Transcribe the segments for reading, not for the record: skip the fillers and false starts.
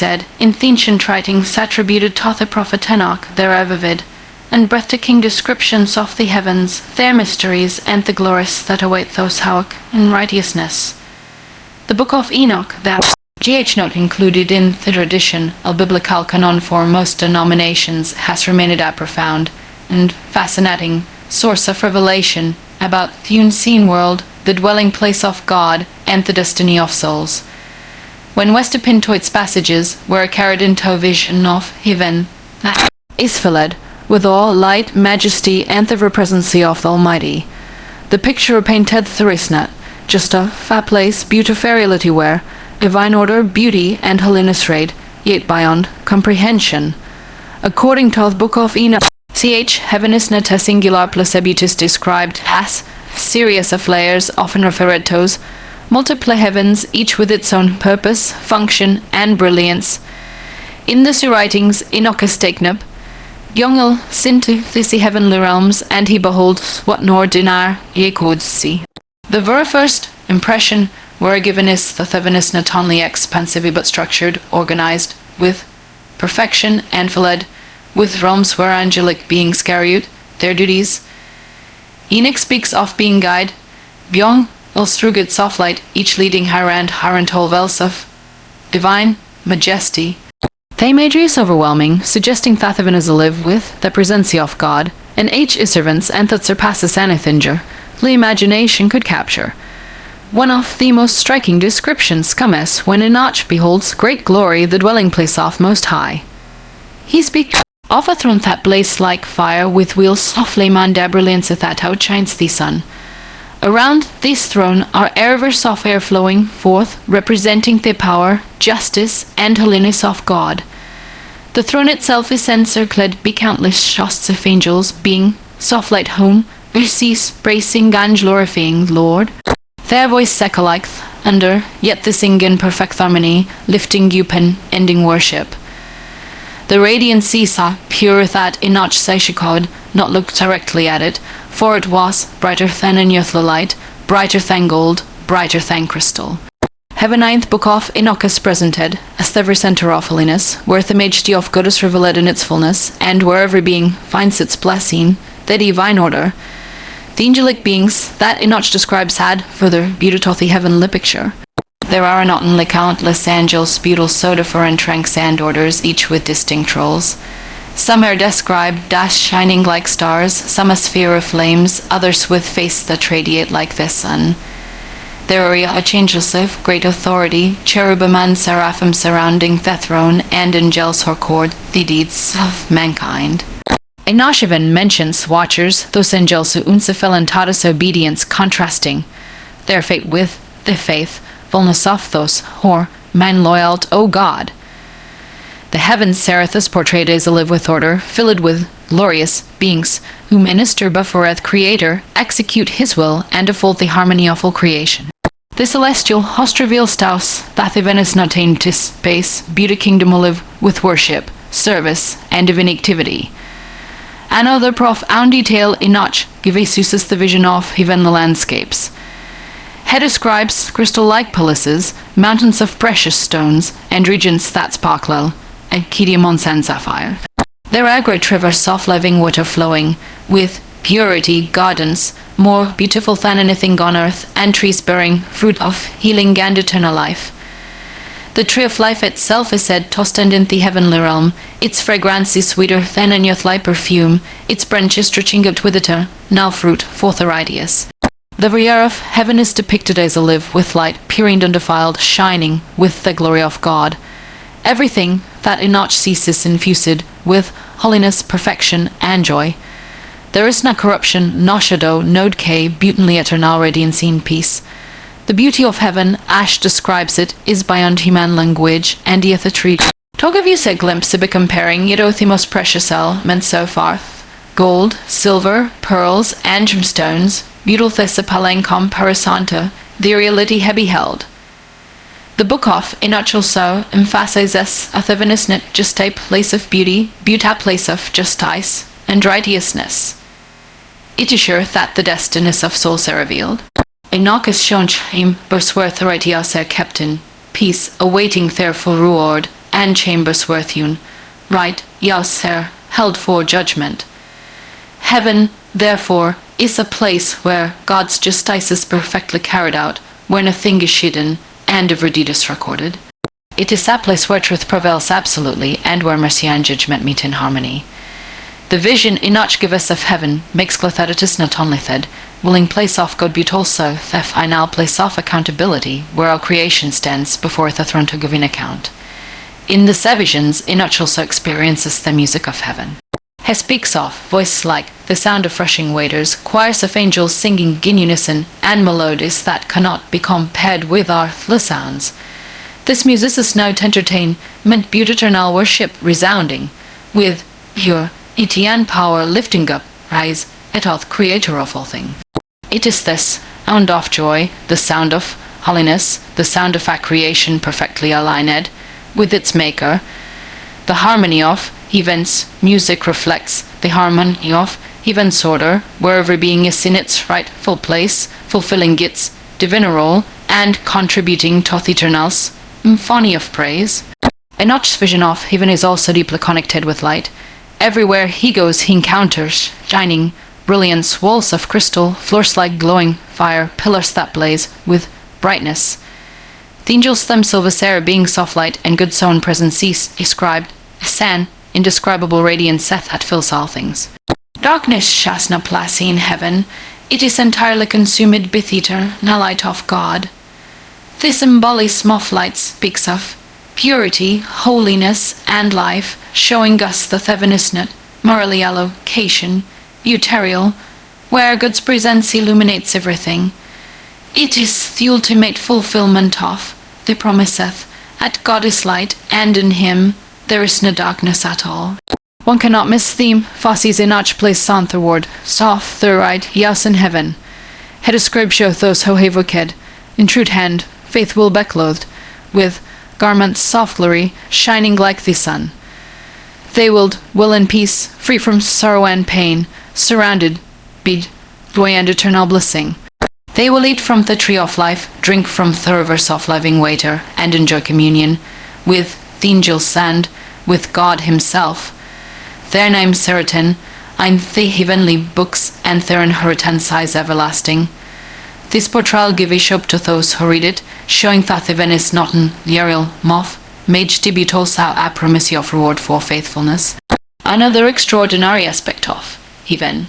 said, in the ancient writings attributed to the prophet Enoch, their vivid and breathtaking descriptions of the heavens, their mysteries, and the glories that await those who walk in righteousness. The Book of Enoch, that Note included in the tradition, a biblical canon for most denominations, has remained a profound and fascinating source of revelation about the unseen world, the dwelling place of God, and the destiny of souls. When West into its passages were carried into a vision of heaven that is filled with all light, majesty, and the representancy of the Almighty. The picture painted there is not just a fat place, beautifulity where divine order, beauty, and holiness rate, yet beyond comprehension. According to the Book of Enoch, heaven is not a singular plus habitus described as series of layers, often referred to as multiple heavens, each with its own purpose, function, and brilliance. In the writings, Enoch is taken up, Yongel into the heavenly realms, and he beholds what nor dinar ye could see. The very first impression we're given is that heaven is not only expansive but structured, organized, with perfection, and filled with realms where angelic beings carry out their duties. Enoch speaks of being guided, beyond Ilstrugid soft light, each leading higher and tall wells of divine majesty. The imagery is overwhelming, suggesting that heaven is alive with the presence of God, and age is servants, and that surpasses anything the imagination could capture. One of the most striking descriptions comes when Enoch beholds great glory, the dwelling place of Most High. He speaks of a throne that blazed like fire, with wheels of flame and a brilliance that outshines the sun. Around this throne are rivers of air flowing forth, representing the power, justice, and holiness of God. The throne itself is encircled by countless hosts of angels, being soft light home, verses praising and glorifying Lord. Their voice echo like thunder, yet they sing in perfect harmony, lifting up and ending worship. The radiant sea saw pure that Enoch she could not look directly at it, for it was brighter than any earthly light, brighter than gold, brighter than crystal. Heaven ninth Book of Enoch is presented as the very center of holiness, where the majesty of God is revealed in its fullness, and where every being finds its blessing, the divine order. The angelic beings that Enoch describes had further beauty of the heavenly picture. There are not only countless angels, beautiful so different ranks and orders, each with distinct roles. Some are described as shining like stars, some as sphere of flames, others with faces that radiate like the sun. There are archangels of great authority, cherubim and seraphim surrounding the throne, and angels who record the deeds of mankind. Enoch even mentions watchers, those angels who unsefel and taught us obedience, contrasting their fate with the faithfulness of those who are man loyal to O God. The heavens Sereth is portrayed as a live with order, filled with glorious beings who minister before the Creator, execute His will, and uphold the harmony of all creation. The celestial host reveals to us that heaven is not attained to space, beauty kingdom will live with worship, service, and divine activity. Another profound detail Enoch gives us the vision of heavenly landscapes. He describes crystal-like palaces, mountains of precious stones, and regions that sparkle, like diamonds and sapphire. There are great rivers of living water flowing, with purity, gardens, more beautiful than anything on earth, and trees bearing fruit of healing and eternal life. The tree of life itself is said to stand in the heavenly realm, its fragrance is sweeter than any earthly perfume, its branches stretching up with eternal fruit for the righteous. The very air of heaven is depicted as alive with light, pure and undefiled, shining with the glory of God. Everything that Enoch sees is infused with holiness, perfection, and joy. There is no corruption, no shadow, no decay, beautifully eternal radiance in peace. The beauty of heaven, as describes it, is beyond human language, and yet a treat. To give you a glimpse of comparing, the most precious elements so far: gold, silver, pearls, and gemstones, beautiful thesapala in comparison to the reality he beheld. The Book of Enoch also emphasizes that heaven is not just a place of beauty, but a place of justice and righteousness. It is sure that the destinies of souls are revealed. Enoch is shown him both where authority also kept in peace, awaiting their full reward, and chambers worthune, right, Yauser, held for judgment. Heaven, therefore, is a place where God's justice is perfectly carried out, where nothing is hidden, and every deed is recorded. It is that place where truth prevails absolutely, and where mercy and judgment meet in harmony. The vision Enoch give us of heaven makes clear that it is not only that, willing place off God be also, that I now place off accountability, where our creation stands before the throne to give an account. In the visions, Enoch also experiences the music of heaven. He speaks of voices like the sound of rushing waters, choirs of angels singing in unison, and melodies that cannot be compared with our earthly sounds. This music is now to entertain, meant beauty eternal worship resounding, with pure Ethiopian power lifting up, rise, et al. Creator of all things. It is this sound of joy, the sound of holiness, the sound of our creation perfectly aligned with its maker, the harmony of events. Music reflects the harmony of events order, where every being is in its rightful place, fulfilling its divine role, and contributing to the eternal's symphony of praise. Enoch's vision of heaven is also deeply connected with light. Everywhere he goes he encounters shining brilliance, walls of crystal, floors like glowing fire, pillars that blaze with brightness. The angels themselves are beings of light, and God's own presence is described as an indescribable radiance that fills all things. Darkness has no place in heaven. It is entirely consumed by the eternal light of God. This symbolic of light speaks of purity, holiness, and life, showing us that heaven is not morally allocation, uterial, where God's presence illuminates everything. It is the ultimate fulfillment of the promiseth, at God is light, and in him there is no darkness at all. One cannot miss theme, Fossey's Enoch place on the word, soft, the right, yes in heaven. Had a scribe show those who have wicked, in truth hand, faith will be clothed, with garments soft glory, shining like the sun. They will in peace, free from sorrow and pain, surrounded by joy and eternal blessing. They will eat from the tree of life, drink from the rivers of living water, and enjoy communion with the angels and with God himself. Their names certain, and the heavenly books, and their inheritance is everlasting. This portrayal gives hope to those who read it, showing that heaven is not an aerial moth, made to be also a promise of reward for faithfulness. Another extraordinary aspect of heaven,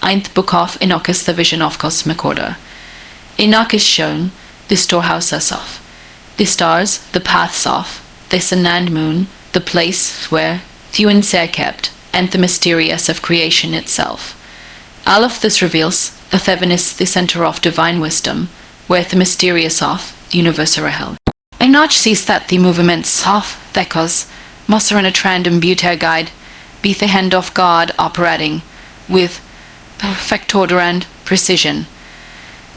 in the Book of Enoch, is the vision of cosmic order. Enoch is shown the storehouses of the stars, the paths of the sun and moon, the place where the winds are kept, and the mysterious of creation itself. All of this reveals that heaven is the center of divine wisdom, where the mysterious of the universe are held. Enoch sees that the movements of the echoes must run a trend and beauty guide, be the hand of God operating with perfect order and precision.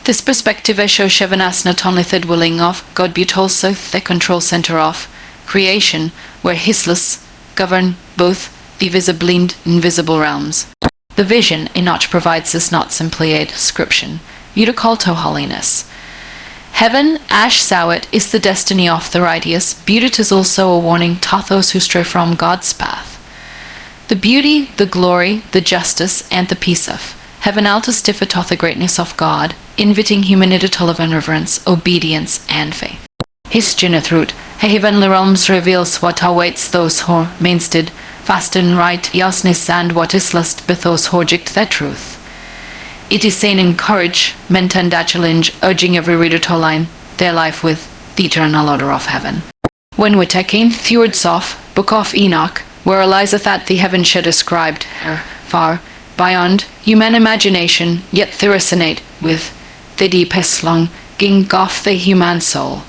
This perspective shows heaven as not only the dwelling of God, but also the control center of creation, where his laws govern both the visible and invisible realms. The vision Enoch provides is not simply a description, but a call to holiness. Heaven, as saw it, is the destiny of the righteous, but it is also a warning to those who stray from God's path. The beauty, the glory, the justice, and the peace of heaven all testify to the greatness of God, inviting humanity to live in reverence, obedience, and faith. His journey through heavenly realms reveals what awaits those who mainstead fast and right, yasness, and what is lost by those who reject that truth. It is an encouragement and a challenge, urging every reader to align their life with the eternal order of heaven. When we take in the words of Book of Enoch, we realize that the heaven she described are far beyond human imagination, yet they resonate with the deepest longing of the human soul.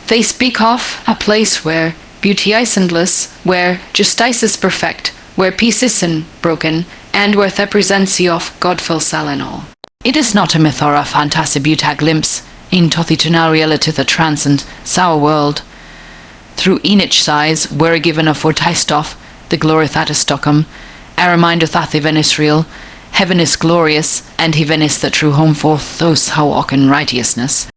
They speak of a place where beauty is endless, where justice is perfect, where peace is unbroken, and where the presence of God fills all in all. It is not a myth or a fantasy, but a glimpse into the eternal reality that transcends our world. Through Enoch's eyes, we're given a foretaste of the glory that is to come, a reminder that heaven is real, heaven is glorious, and heaven is the true home for those who walk in righteousness.